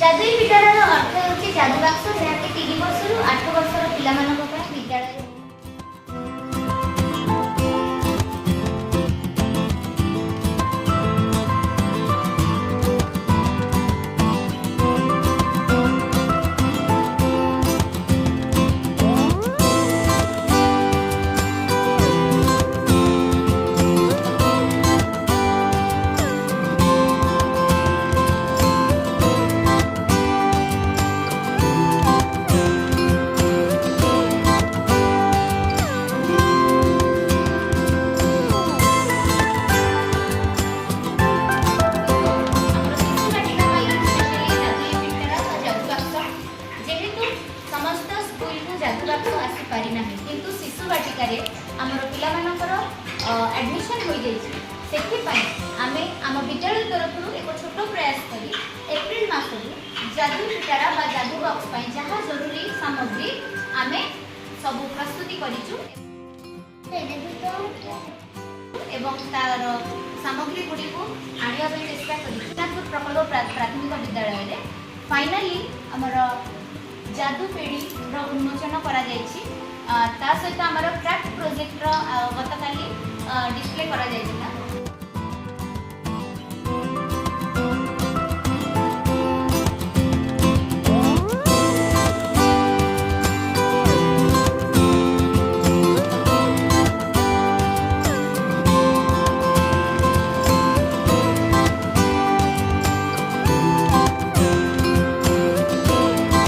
जादुई विद्यालय अर्थ होची जादू बाक्स जहाँकि 3 वर्षरू 8 वर्षर पिलामानक ପାଇଁ विद्यालय। किंतु शिशु बाटिका आमर पिलामानकर एडमिशन हो जाए आमे आम विद्यालय तरफ एक छोट प्रयास करी एप्रिल मास जादू पिटारा बा जादू बॉक्स जहाँ जरूरी सामग्री आमे सब प्रस्तुति करिचु एवं तार सामग्री गुड़ी को आनिया चेष्टा करी प्रकल्प प्राथमिक विद्यालय फाइनाली आमर जादू पेड़ी उन्मोचन करा जायछि। ता सहित आमर क्राफ्ट प्रोजेक्ट गतकाली डिस्प्ले करा जायछि।